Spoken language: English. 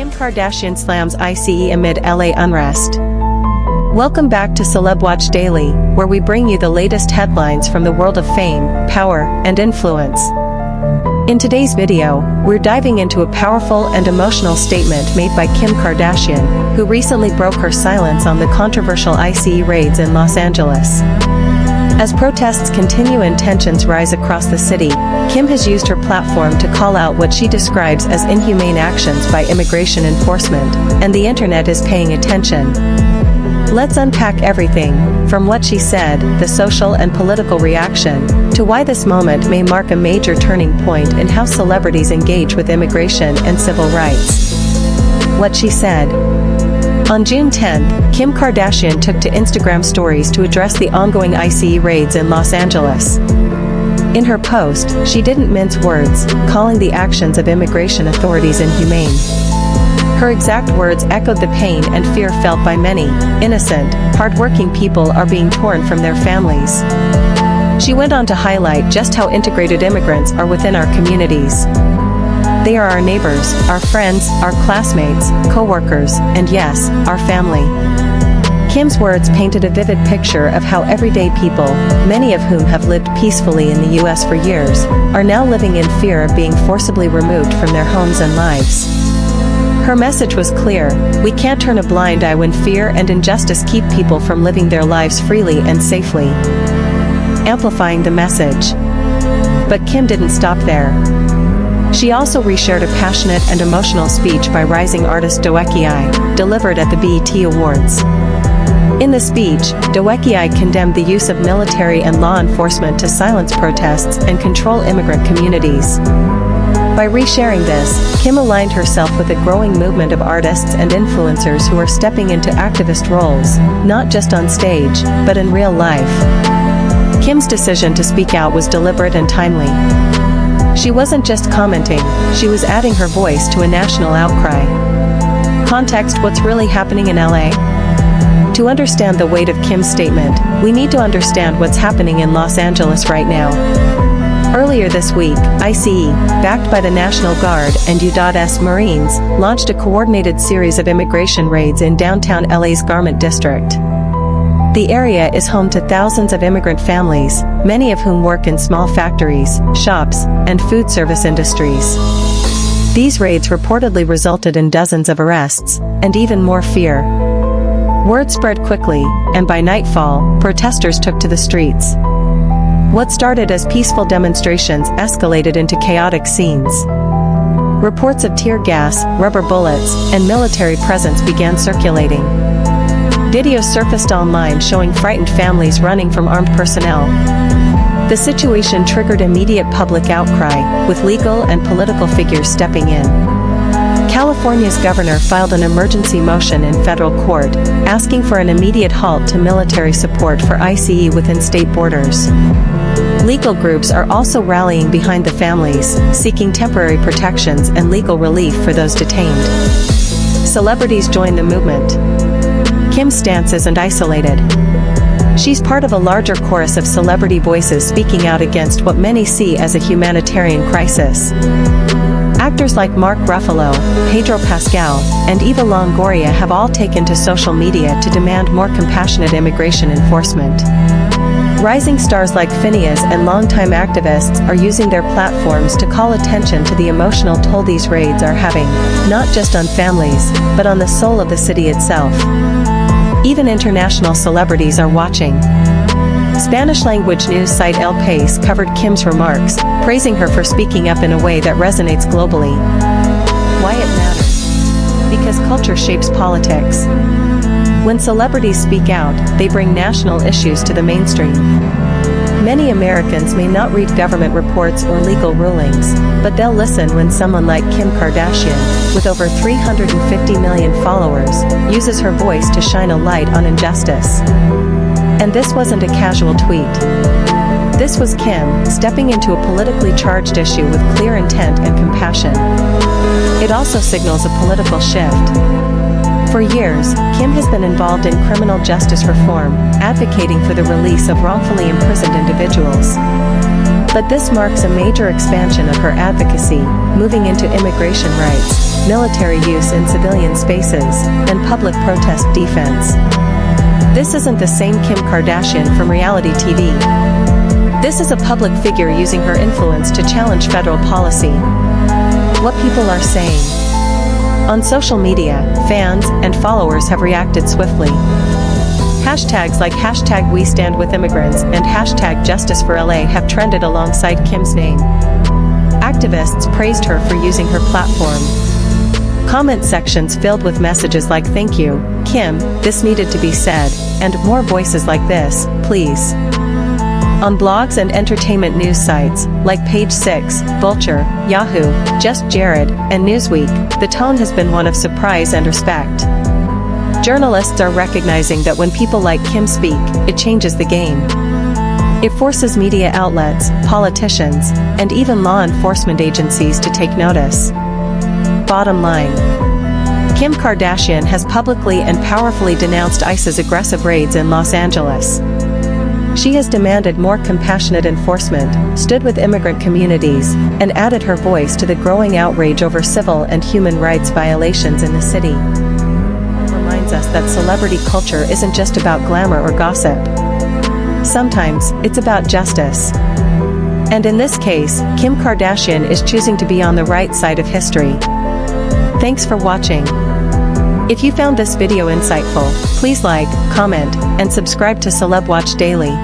Kim Kardashian slams ICE amid LA unrest. Welcome back to Celeb Watch Daily, where we bring you the latest headlines from the world of fame, power, and influence. In today's video, we're diving into a powerful and emotional statement made by Kim Kardashian, who recently broke her silence on the controversial ICE raids in Los Angeles. As protests continue and tensions rise across the city, Kim has used her platform to call out what she describes as inhumane actions by immigration enforcement, and the internet is paying attention. Let's unpack everything, from what she said, the social and political reaction, to why this moment may mark a major turning point in how celebrities engage with immigration and civil rights. What she said. On June 10, Kim Kardashian took to Instagram stories to address the ongoing ICE raids in Los Angeles. In her post, she didn't mince words, calling the actions of immigration authorities inhumane. Her exact words echoed the pain and fear felt by many innocent, hardworking people are being torn from their families. She went on to highlight just how integrated immigrants are within our communities. They are our neighbors, our friends, our classmates, co-workers, and yes, our family. Kim's words painted a vivid picture of how everyday people, many of whom have lived peacefully in the US for years, are now living in fear of being forcibly removed from their homes and lives. Her message was clear: we can't turn a blind eye when fear and injustice keep people from living their lives freely and safely. Amplifying the message. But Kim didn't stop there. She also reshared a passionate and emotional speech by rising artist Doekiai, delivered at the BET Awards. In the speech, Doekiai condemned the use of military and law enforcement to silence protests and control immigrant communities. By resharing this, Kim aligned herself with a growing movement of artists and influencers who are stepping into activist roles, not just on stage, but in real life. Kim's decision to speak out was deliberate and timely. She wasn't just commenting, she was adding her voice to a national outcry. Context: what's really happening in LA? To understand the weight of Kim's statement, we need to understand what's happening in Los Angeles right now. Earlier this week, ICE, backed by the National Guard and U.S. Marines, launched a coordinated series of immigration raids in downtown LA's Garment District. The area is home to thousands of immigrant families, many of whom work in small factories, shops, and food service industries. These raids reportedly resulted in dozens of arrests, and even more fear. Word spread quickly, and by nightfall, protesters took to the streets. What started as peaceful demonstrations escalated into chaotic scenes. Reports of tear gas, rubber bullets, and military presence began circulating. Videos surfaced online showing frightened families running from armed personnel. The situation triggered immediate public outcry, with legal and political figures stepping in. California's governor filed an emergency motion in federal court, asking for an immediate halt to military support for ICE within state borders. Legal groups are also rallying behind the families, seeking temporary protections and legal relief for those detained. Celebrities join the movement. Kim's stance isn't isolated. She's part of a larger chorus of celebrity voices speaking out against what many see as a humanitarian crisis. Actors like Mark Ruffalo, Pedro Pascal, and Eva Longoria have all taken to social media to demand more compassionate immigration enforcement. Rising stars like Phineas and longtime activists are using their platforms to call attention to the emotional toll these raids are having, not just on families, but on the soul of the city itself. Even international celebrities are watching. Spanish-language news site El País covered Kim's remarks, praising her for speaking up in a way that resonates globally. Why it matters? Because culture shapes politics. When celebrities speak out, they bring national issues to the mainstream. Many Americans may not read government reports or legal rulings, but they'll listen when someone like Kim Kardashian, with over 350 million followers, uses her voice to shine a light on injustice. And this wasn't a casual tweet. This was Kim, stepping into a politically charged issue with clear intent and compassion. It also signals a political shift. For years, Kim has been involved in criminal justice reform, advocating for the release of wrongfully imprisoned individuals. But this marks a major expansion of her advocacy, moving into immigration rights, military use in civilian spaces, and public protest defense. This isn't the same Kim Kardashian from reality TV. This is a public figure using her influence to challenge federal policy. What people are saying. On social media, fans and followers have reacted swiftly. Hashtags like #WeStandWithImmigrants and #JusticeForLA have trended alongside Kim's name. Activists praised her for using her platform. Comment sections filled with messages like "Thank you, Kim, this needed to be said," and "More voices like this, please." On blogs and entertainment news sites, like Page 6, Vulture, Yahoo, Just Jared, and Newsweek, the tone has been one of surprise and respect. Journalists are recognizing that when people like Kim speak, it changes the game. It forces media outlets, politicians, and even law enforcement agencies to take notice. Bottom line. Kim Kardashian has publicly and powerfully denounced ICE's aggressive raids in Los Angeles. She has demanded more compassionate enforcement, stood with immigrant communities, and added her voice to the growing outrage over civil and human rights violations in the city. It reminds us that celebrity culture isn't just about glamour or gossip. Sometimes, it's about justice. And in this case, Kim Kardashian is choosing to be on the right side of history. Thanks for watching. If you found this video insightful, please like, comment, and subscribe to Celeb Watch Daily.